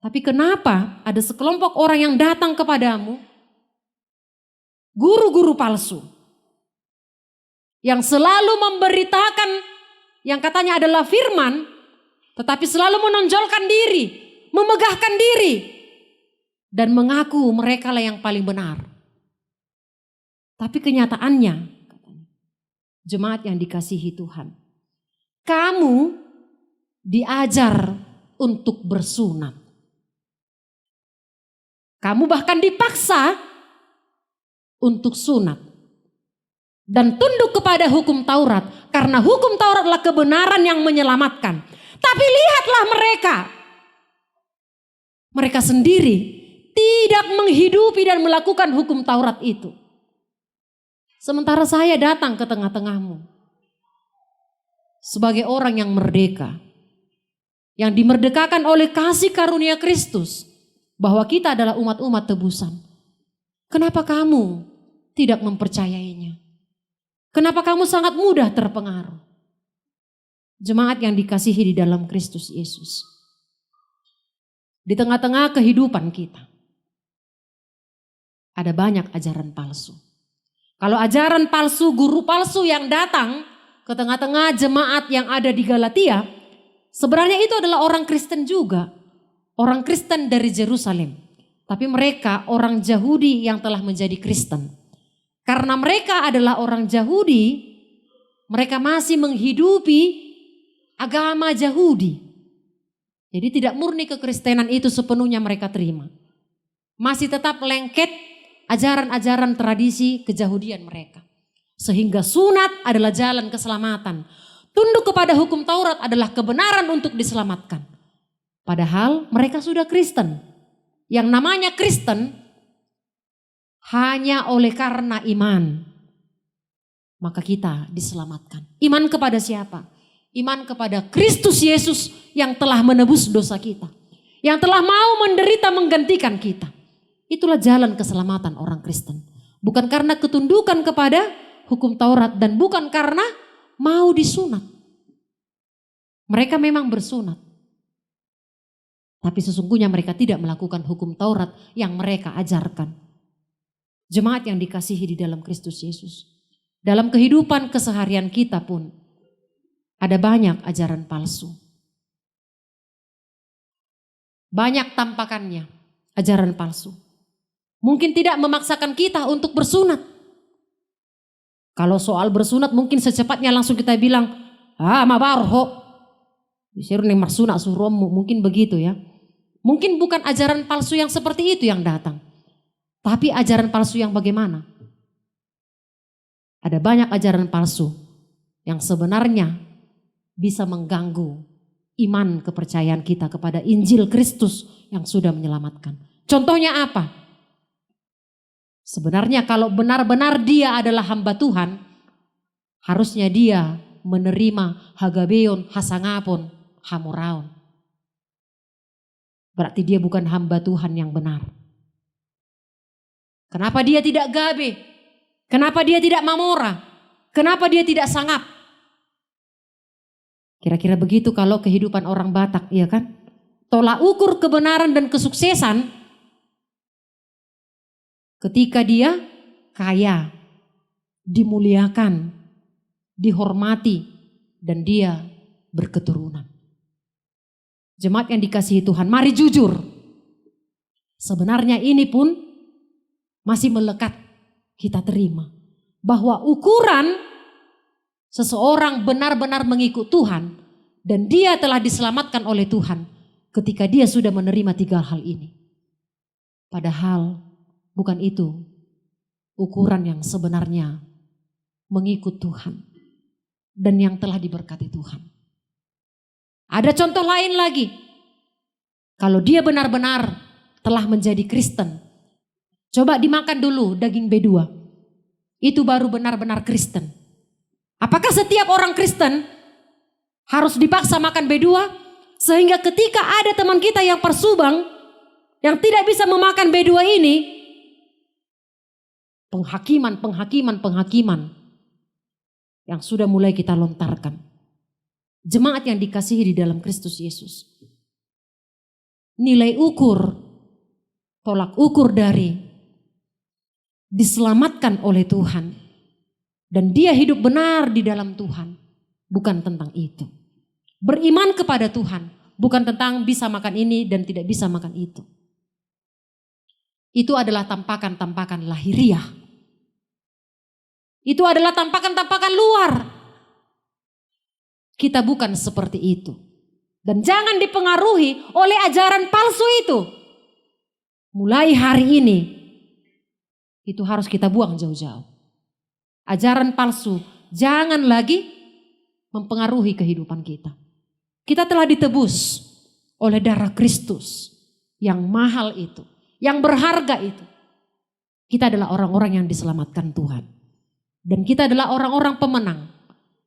[SPEAKER 6] Tapi kenapa ada sekelompok orang yang datang kepadamu? Guru-guru palsu. Yang selalu memberitakan yang katanya adalah firman. Tetapi selalu menonjolkan diri. Memegahkan diri. Dan mengaku mereka lah yang paling benar. Tapi kenyataannya, jemaat yang dikasihi Tuhan, kamu diajar untuk bersunat. Kamu bahkan dipaksa untuk sunat. Dan tunduk kepada hukum Taurat. Karena hukum Taurat adalah kebenaran yang menyelamatkan. Tapi lihatlah mereka. Mereka sendiri tidak menghidupi dan melakukan hukum Taurat itu. Sementara saya datang ke tengah-tengahmu sebagai orang yang merdeka. Yang dimerdekakan oleh kasih karunia Kristus. Bahwa kita adalah umat-umat tebusan. Kenapa kamu tidak mempercayainya? Kenapa kamu sangat mudah terpengaruh? Jemaat yang dikasihi di dalam Kristus Yesus. Di tengah-tengah kehidupan kita. Ada banyak ajaran palsu. Kalau ajaran palsu, guru palsu yang datang ke tengah-tengah jemaat yang ada di Galatia, sebenarnya itu adalah orang Kristen juga. Orang Kristen dari Yerusalem. Tapi mereka orang Yahudi yang telah menjadi Kristen. Karena mereka adalah orang Yahudi, mereka masih menghidupi agama Yahudi. Jadi tidak murni kekristenan itu sepenuhnya mereka terima. Masih tetap lengket ajaran-ajaran tradisi kejahudian mereka. Sehingga sunat adalah jalan keselamatan. Tunduk kepada hukum Taurat adalah kebenaran untuk diselamatkan. Padahal mereka sudah Kristen. Yang namanya Kristen hanya oleh karena iman. Maka kita diselamatkan. Iman kepada siapa? Iman kepada Kristus Yesus yang telah menebus dosa kita. Yang telah mau menderita menggantikan kita. Itulah jalan keselamatan orang Kristen. Bukan karena ketundukan kepada hukum Taurat dan bukan karena mau disunat. Mereka memang bersunat. Tapi sesungguhnya mereka tidak melakukan hukum Taurat yang mereka ajarkan. Jemaat yang dikasihi di dalam Kristus Yesus. Dalam kehidupan keseharian kita pun ada banyak ajaran palsu. Banyak tampakannya ajaran palsu. Mungkin tidak memaksakan kita untuk bersunat. Kalau soal bersunat mungkin secepatnya langsung kita bilang, mabarho. Disuruh nih marsunat suruhmu, mungkin begitu ya. Mungkin bukan ajaran palsu yang seperti itu yang datang. Tapi ajaran palsu yang bagaimana? Ada banyak ajaran palsu yang sebenarnya bisa mengganggu iman kepercayaan kita kepada Injil Kristus yang sudah menyelamatkan. Contohnya apa? Sebenarnya kalau benar-benar dia adalah hamba Tuhan, harusnya dia menerima hagabeon, hasangapon, hamuraon. Berarti dia bukan hamba Tuhan yang benar. Kenapa dia tidak gabe? Kenapa dia tidak mamora? Kenapa dia tidak sangap? Kira-kira begitu kalau kehidupan orang Batak, iya kan? Tolak ukur kebenaran dan kesuksesan ketika dia kaya, dimuliakan, dihormati, dan dia berketurunan. Jemaat yang dikasihi Tuhan, mari jujur. Sebenarnya ini pun masih melekat kita terima. Bahwa ukuran seseorang benar-benar mengikut Tuhan dan dia telah diselamatkan oleh Tuhan ketika dia sudah menerima 3 hal ini. Padahal bukan itu ukuran yang sebenarnya mengikut Tuhan dan yang telah diberkati Tuhan. Ada contoh lain lagi. Kalau dia benar-benar telah menjadi Kristen, coba dimakan dulu daging B2. Itu baru benar-benar Kristen. Apakah setiap orang Kristen harus dipaksa makan B2? Sehingga ketika ada teman kita yang persubang, yang tidak bisa memakan B2 ini, penghakiman yang sudah mulai kita lontarkan. Jemaat yang dikasihi di dalam Kristus Yesus. Nilai ukur, tolak ukur dari diselamatkan oleh Tuhan dan dia hidup benar di dalam Tuhan, bukan tentang itu. Beriman kepada Tuhan bukan tentang bisa makan ini dan tidak bisa makan itu. Itu adalah tampakan-tampakan lahiriah. Itu adalah tampakan-tampakan luar. Kita bukan seperti itu. Dan jangan dipengaruhi oleh ajaran palsu itu. Mulai hari ini, itu harus kita buang jauh-jauh. Ajaran palsu jangan lagi mempengaruhi kehidupan kita. Kita telah ditebus oleh darah Kristus yang mahal itu, yang berharga itu. Kita adalah orang-orang yang diselamatkan Tuhan. Dan kita adalah orang-orang pemenang.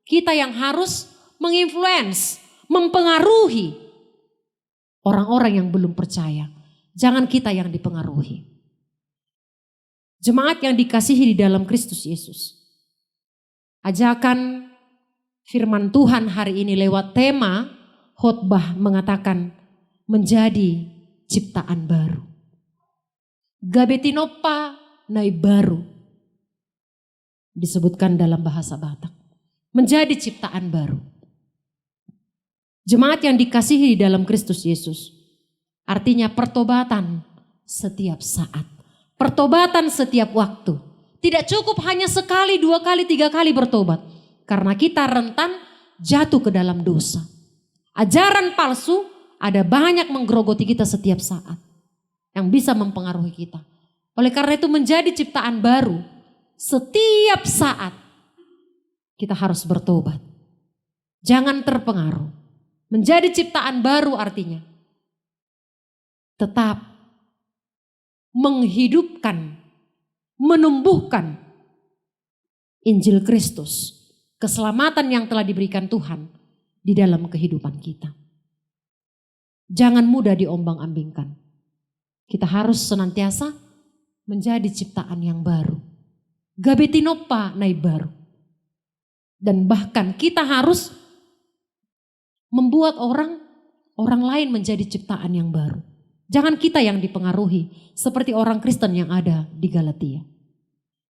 [SPEAKER 6] Kita yang harus menginfluence, mempengaruhi orang-orang yang belum percaya. Jangan kita yang dipengaruhi. Jemaat yang dikasihi di dalam Kristus Yesus. Ajakan firman Tuhan hari ini lewat tema khotbah mengatakan menjadi ciptaan baru. Gabetinopa nai baru. Disebutkan dalam bahasa Batak. Menjadi ciptaan baru. Jemaat yang dikasihi di dalam Kristus Yesus. Artinya pertobatan setiap saat. Pertobatan setiap waktu. Tidak cukup hanya sekali, 2 kali, 3 kali bertobat. Karena kita rentan jatuh ke dalam dosa. Ajaran palsu ada banyak menggerogoti kita setiap saat. Yang bisa mempengaruhi kita. Oleh karena itu menjadi ciptaan baru. Setiap saat kita harus bertobat. Jangan terpengaruh. Menjadi ciptaan baru artinya tetap menghidupkan, menumbuhkan Injil Kristus, keselamatan yang telah diberikan Tuhan di dalam kehidupan kita. Jangan mudah diombang-ambingkan. Kita harus senantiasa menjadi ciptaan yang baru. Gabetinopa naik baru. Dan bahkan kita harus membuat orang lain menjadi ciptaan yang baru. Jangan kita yang dipengaruhi seperti orang Kristen yang ada di Galatia.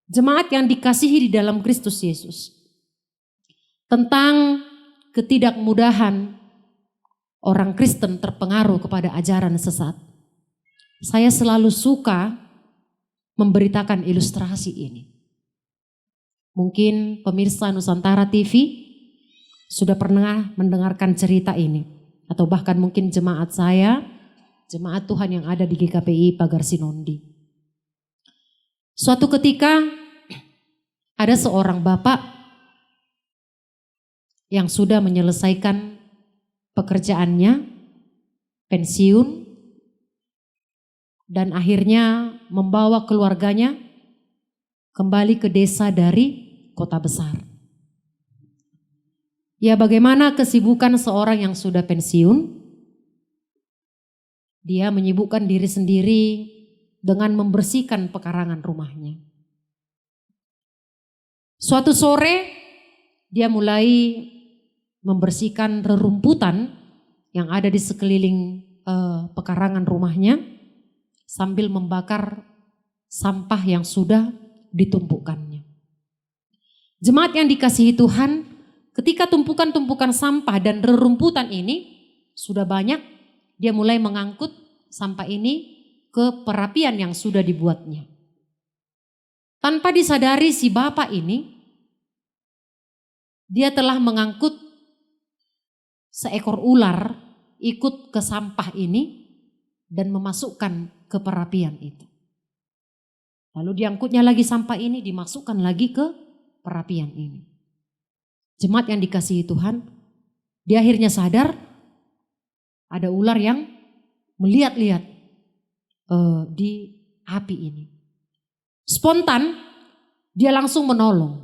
[SPEAKER 6] Jemaat yang dikasihi di dalam Kristus Yesus. Tentang ketidakmudahan orang Kristen terpengaruh kepada ajaran sesat. Saya selalu suka memberitakan ilustrasi ini. Mungkin pemirsa Nusantara TV sudah pernah mendengarkan cerita ini. Atau bahkan mungkin jemaat saya, jemaat Tuhan yang ada di GKPI Pagar Sinondi. Suatu ketika ada seorang bapak yang sudah menyelesaikan pekerjaannya, pensiun, dan akhirnya membawa keluarganya kembali ke desa dari kota besar. Ya, bagaimana kesibukan seorang yang sudah pensiun? Dia menyibukkan diri sendiri dengan membersihkan pekarangan rumahnya. Suatu sore dia mulai membersihkan rerumputan yang ada di sekeliling pekarangan rumahnya sambil membakar sampah yang sudah ditumpukkannya. Jemaat yang dikasihi Tuhan, ketika tumpukan-tumpukan sampah dan rerumputan ini sudah banyak, dia mulai mengangkut sampah ini ke perapian yang sudah dibuatnya. Tanpa disadari si bapak ini, dia telah mengangkut seekor ular ikut ke sampah ini dan memasukkan ke perapian itu. Lalu diangkutnya lagi sampah ini, dimasukkan lagi ke perapian ini. Jemaat yang dikasihi Tuhan, dia akhirnya sadar ada ular yang melihat-lihat di api ini. Spontan dia langsung menolong.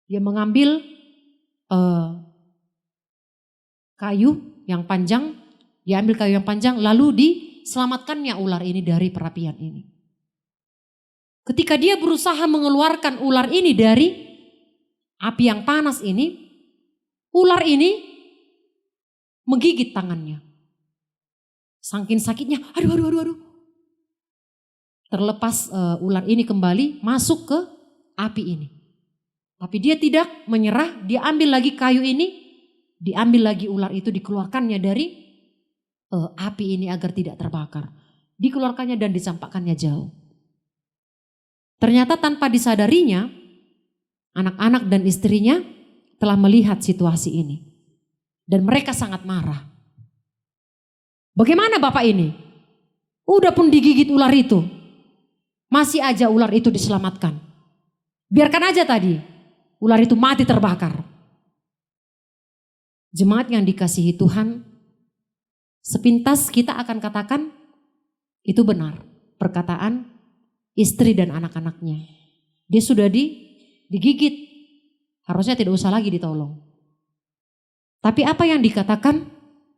[SPEAKER 6] Dia mengambil kayu yang panjang, lalu diselamatkannya ular ini dari perapian ini. Ketika dia berusaha mengeluarkan ular ini dari api yang panas ini, ular ini menggigit tangannya. Saking sakitnya, aduh. Terlepas ular ini kembali masuk ke api ini. Tapi dia tidak menyerah, dia ambil lagi kayu ini, diambil lagi ular itu, dikeluarkannya dari api ini agar tidak terbakar. Dikeluarkannya dan dicampakkannya jauh. Ternyata tanpa disadarinya, anak-anak dan istrinya telah melihat situasi ini. Dan mereka sangat marah. Bagaimana bapak ini? Udah pun digigit ular itu. Masih aja ular itu diselamatkan. Biarkan aja tadi ular itu mati terbakar. Jemaat yang dikasihi Tuhan, sepintas kita akan katakan itu benar perkataan istri dan anak-anaknya. Dia sudah digigit, harusnya tidak usah lagi ditolong. Tapi apa yang dikatakan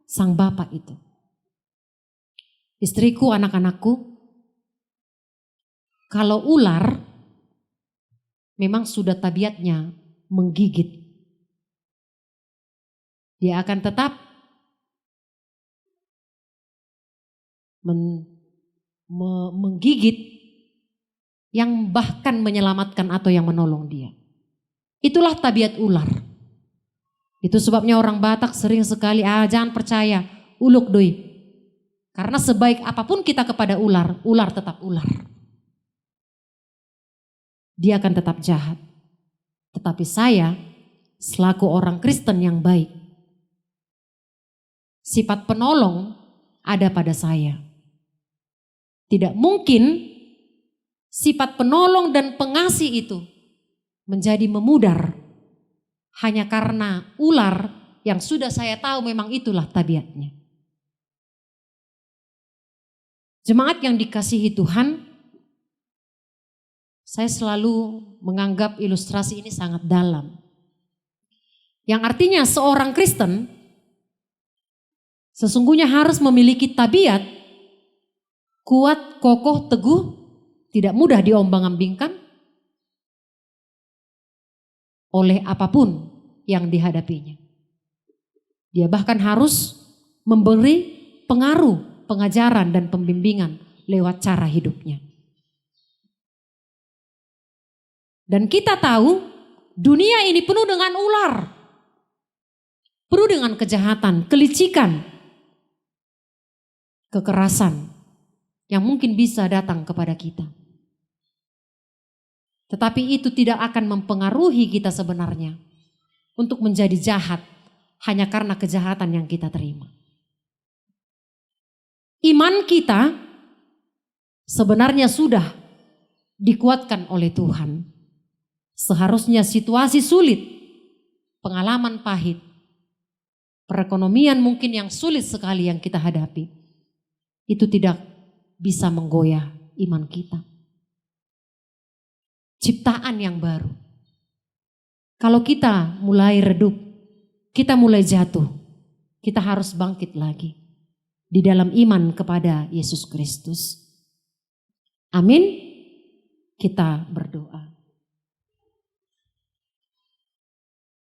[SPEAKER 6] sang bapak itu? Istriku, anak-anakku, kalau ular memang sudah tabiatnya menggigit, dia akan tetap menggigit yang bahkan menyelamatkan atau yang menolong dia. Itulah tabiat ular. Itu sebabnya orang Batak sering sekali, jangan percaya, uluk doi. Karena sebaik apapun kita kepada ular, ular tetap ular. Dia akan tetap jahat. Tetapi saya selaku orang Kristen yang baik, sifat penolong ada pada saya. Tidak mungkin sifat penolong dan pengasih itu menjadi memudar hanya karena ular yang sudah saya tahu memang itulah tabiatnya. Jemaat yang dikasihi Tuhan, saya selalu menganggap ilustrasi ini sangat dalam. Yang artinya seorang Kristen sesungguhnya harus memiliki tabiat kuat, kokoh, teguh, tidak mudah diombang-ambingkan oleh apapun yang dihadapinya. Dia bahkan harus memberi pengaruh, pengajaran dan pembimbingan lewat cara hidupnya. Dan kita tahu dunia ini penuh dengan ular, penuh dengan kejahatan, kelicikan, kekerasan yang mungkin bisa datang kepada kita. Tetapi itu tidak akan mempengaruhi kita sebenarnya untuk menjadi jahat hanya karena kejahatan yang kita terima. Iman kita sebenarnya sudah dikuatkan oleh Tuhan. Seharusnya situasi sulit, pengalaman pahit, perekonomian mungkin yang sulit sekali yang kita hadapi, itu tidak bisa menggoyah iman kita. Ciptaan yang baru. Kalau kita mulai redup, kita mulai jatuh, kita harus bangkit lagi di dalam iman kepada Yesus Kristus. Amin. Kita berdoa.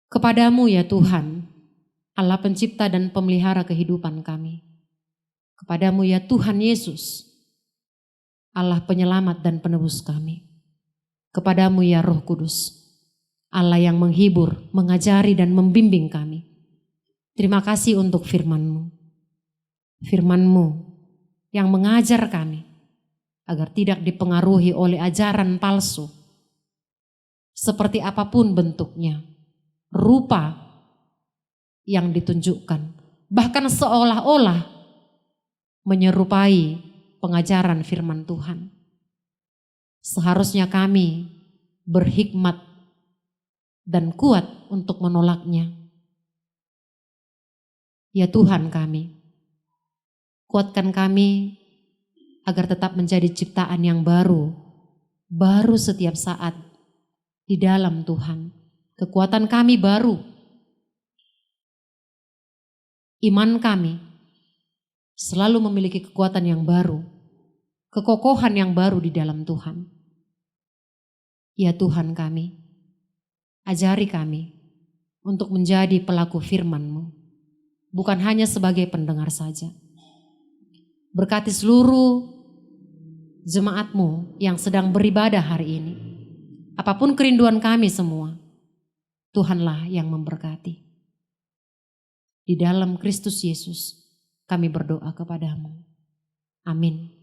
[SPEAKER 6] Kepadamu ya Tuhan, Allah pencipta dan pemelihara kehidupan kami. Kepadamu ya Tuhan Yesus, Allah penyelamat dan penebus kami. Kepadamu ya Roh Kudus, Allah yang menghibur, mengajari dan membimbing kami. Terima kasih untuk firman-Mu. Firman-Mu yang mengajar kami agar tidak dipengaruhi oleh ajaran palsu. Seperti apapun bentuknya, rupa yang ditunjukkan, bahkan seolah-olah menyerupai pengajaran firman Tuhan. Seharusnya kami berhikmat dan kuat untuk menolaknya. Ya Tuhan kami, kuatkan kami agar tetap menjadi ciptaan yang baru setiap saat di dalam Tuhan. Kekuatan kami baru, iman kami selalu memiliki kekuatan yang baru, kekokohan yang baru di dalam Tuhan. Ya Tuhan kami, ajari kami untuk menjadi pelaku firman-Mu, bukan hanya sebagai pendengar saja. Berkati seluruh jemaat-Mu yang sedang beribadah hari ini. Apapun kerinduan kami semua, Tuhanlah yang memberkati. Di dalam Kristus Yesus kami berdoa kepadamu. Amin.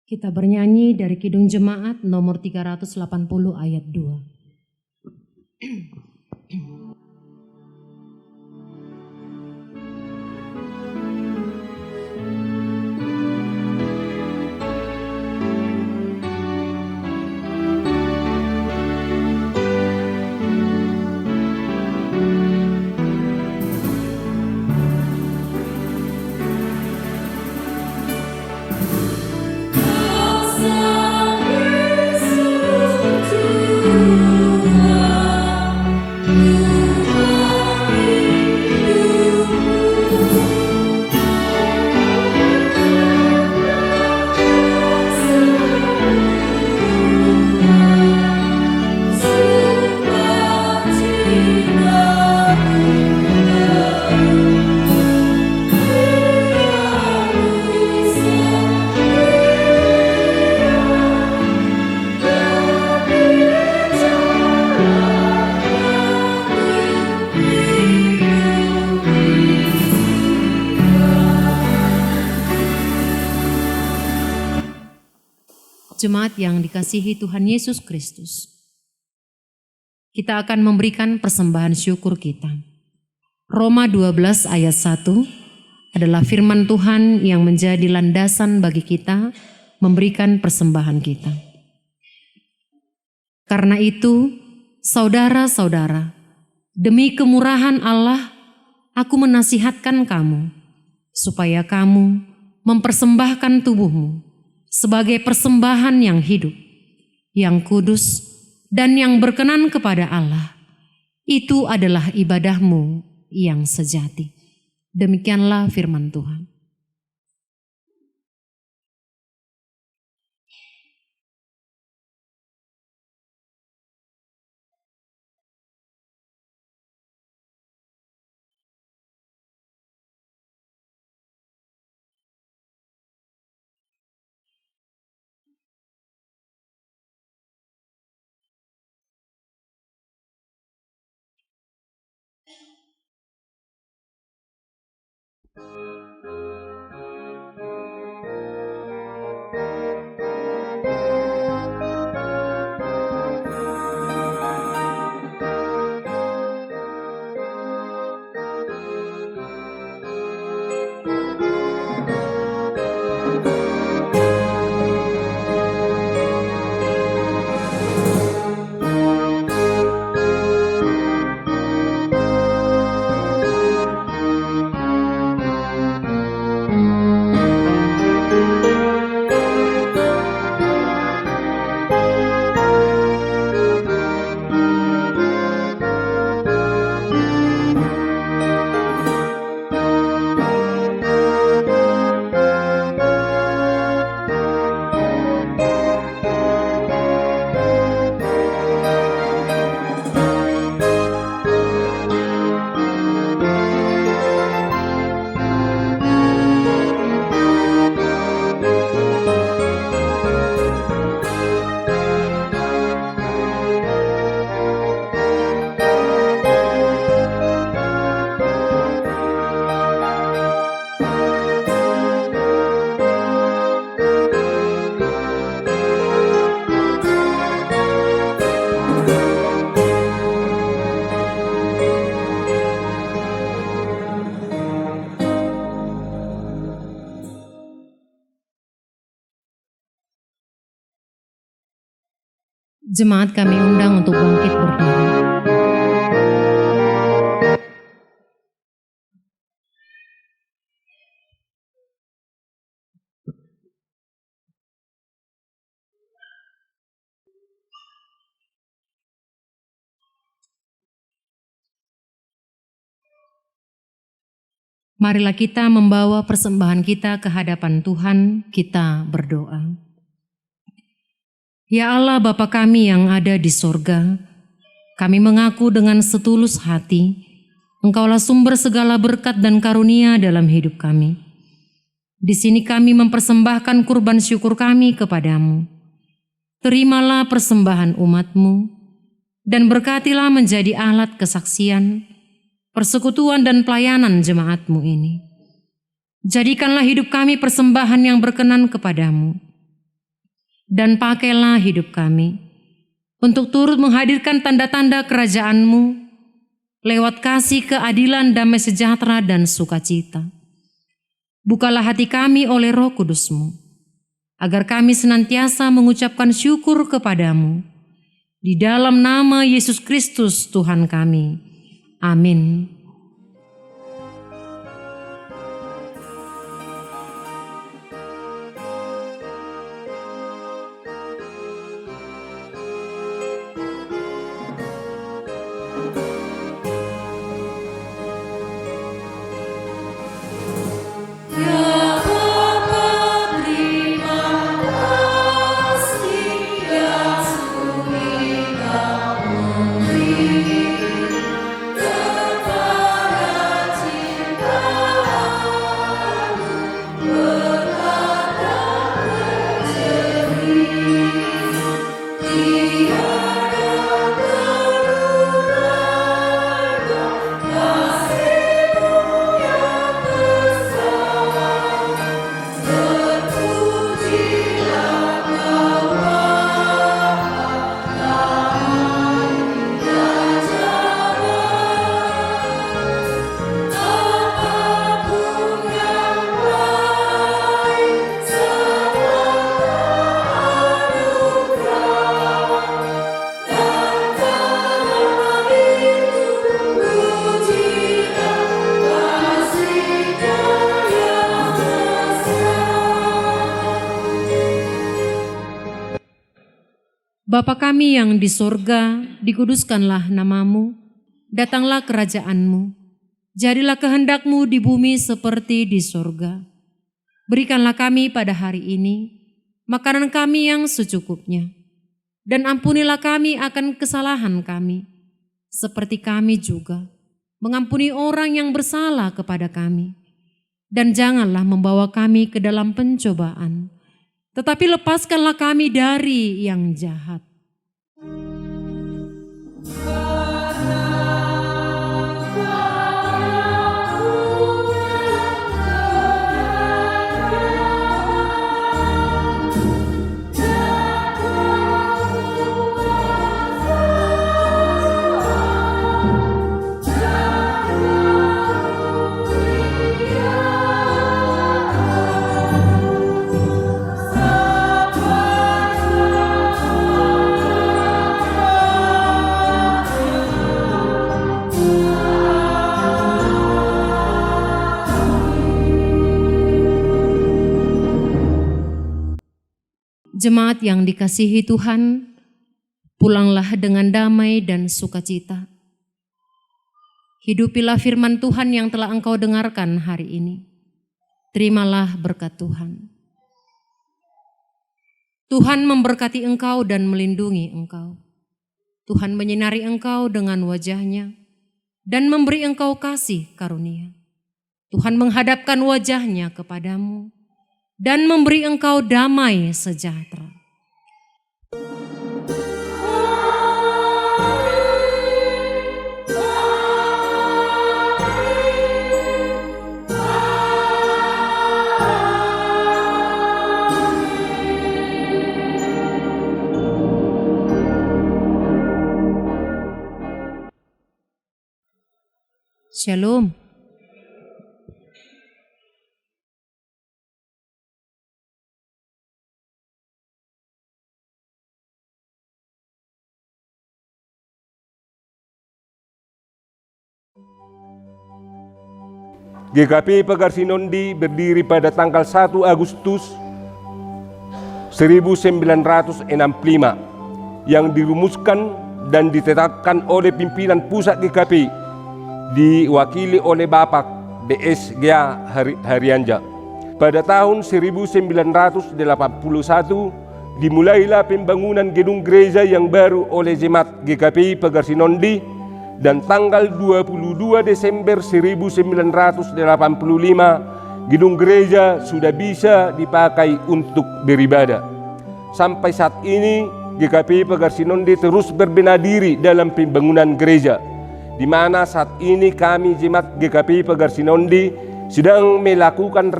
[SPEAKER 6] Kita bernyanyi dari Kidung Jemaat nomor 380 ayat 2.
[SPEAKER 4] Sang Yesus Tuhan
[SPEAKER 6] Jemaat yang dikasihi Tuhan Yesus Kristus, kita akan memberikan persembahan syukur kita. Roma 12 ayat 1 adalah firman Tuhan yang menjadi landasan bagi kita memberikan persembahan kita. Karena itu, saudara-saudara, demi kemurahan Allah, aku menasihatkan kamu, supaya kamu mempersembahkan tubuhmu sebagai persembahan yang hidup, yang kudus, dan yang berkenan kepada Allah. Itu adalah ibadahmu yang sejati. Demikianlah firman Tuhan. Jemaat kami undang untuk bangkit berdiri. Marilah kita membawa persembahan kita ke hadapan Tuhan, kita berdoa. Ya Allah Bapa kami yang ada di sorga, kami mengaku dengan setulus hati, Engkaulah sumber segala berkat dan karunia dalam hidup kami. Di sini kami mempersembahkan kurban syukur kami kepadamu. Terimalah persembahan umat-Mu, dan berkatilah menjadi alat kesaksian, persekutuan dan pelayanan jemaat-Mu ini. Jadikanlah hidup kami persembahan yang berkenan kepadamu. Dan pakailah hidup kami untuk turut menghadirkan tanda-tanda kerajaan-Mu lewat kasih, keadilan, damai sejahtera, dan sukacita. Bukalah hati kami oleh Roh Kudus-Mu, agar kami senantiasa mengucapkan syukur kepadamu. Di dalam nama Yesus Kristus Tuhan kami. Amin.
[SPEAKER 4] Terima
[SPEAKER 6] Bapa kami yang di sorga, dikuduskanlah namamu, datanglah kerajaanmu, jadilah kehendak-Mu di bumi seperti di sorga. Berikanlah kami pada hari ini makanan kami yang secukupnya, dan ampunilah kami akan kesalahan kami, seperti kami juga mengampuni orang yang bersalah kepada kami. Dan janganlah membawa kami ke dalam pencobaan, tetapi lepaskanlah kami dari yang jahat. Jemaat yang dikasihi Tuhan, pulanglah dengan damai dan sukacita. Hidupilah firman Tuhan yang telah engkau dengarkan hari ini. Terimalah berkat Tuhan. Tuhan memberkati engkau dan melindungi engkau. Tuhan menyinari engkau dengan wajah-Nya dan memberi engkau kasih karunia. Tuhan menghadapkan wajah-Nya kepadamu dan memberi engkau damai sejahtera. Shalom.
[SPEAKER 7] GKP Pagar Sinondi berdiri pada tanggal 1 Agustus 1965 yang dirumuskan dan ditetapkan oleh pimpinan pusat GKP diwakili oleh Bapak DS Gya Haryanja. Pada tahun 1981 dimulailah pembangunan gedung gereja yang baru oleh Jemaat GKP Pagar Sinondi, dan tanggal 22 Desember 1985 gedung gereja sudah bisa dipakai untuk beribadah. Sampai saat ini GKP Pagar Sinondi terus berbenah diri dalam pembangunan gereja, di mana saat ini kami Jemaat GKP Pagar Sinondi sedang melakukan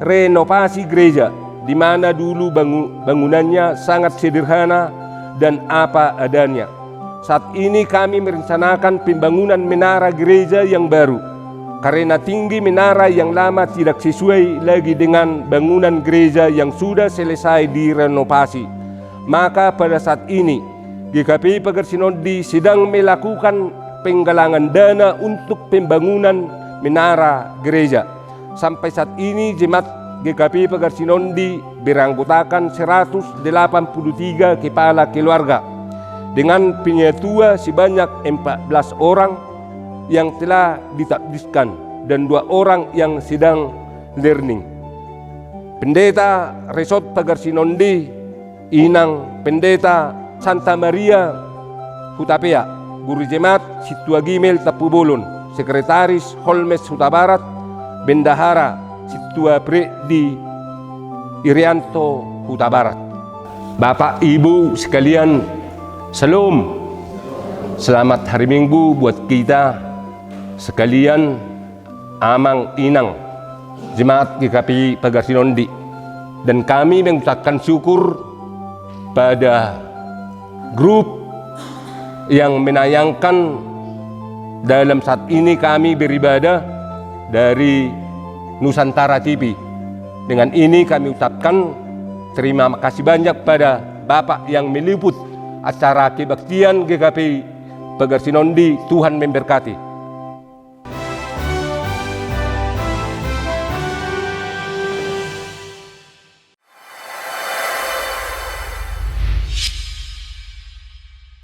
[SPEAKER 7] renovasi gereja, di mana dulu bangunannya sangat sederhana dan apa adanya. Saat ini kami merencanakan pembangunan menara gereja yang baru, karena tinggi menara yang lama tidak sesuai lagi dengan bangunan gereja yang sudah selesai direnovasi. Maka pada saat ini GKP Pagar Sinondi sedang melakukan penggalangan dana untuk pembangunan menara gereja. Sampai saat ini Jemaat GKP Pagar Sinondi beranggotakan 183 kepala keluarga, dengan penyetua sebanyak 14 orang yang telah ditakdiskan dan 2 orang yang sedang learning. Pendeta Resort Pagar Sinondi, Inang Pendeta Santa Maria Hutapea, Guru Jemaat Situa Gimel Tapu Bolon, Sekretaris Holmes Huta Barat, Bendahara Situa Predi Irianto Huta Barat. Bapak Ibu sekalian, Salam. Selamat hari Minggu buat kita sekalian, amang inang Jemaat GKP Pagar Sinondi. Dan kami mengucapkan syukur pada grup yang menayangkan dalam saat ini kami beribadah dari Nusantara TV. Dengan ini kami ucapkan terima kasih banyak pada Bapak yang meliput acara kebaktian GKP Pagar Sinondi. Tuhan memberkati.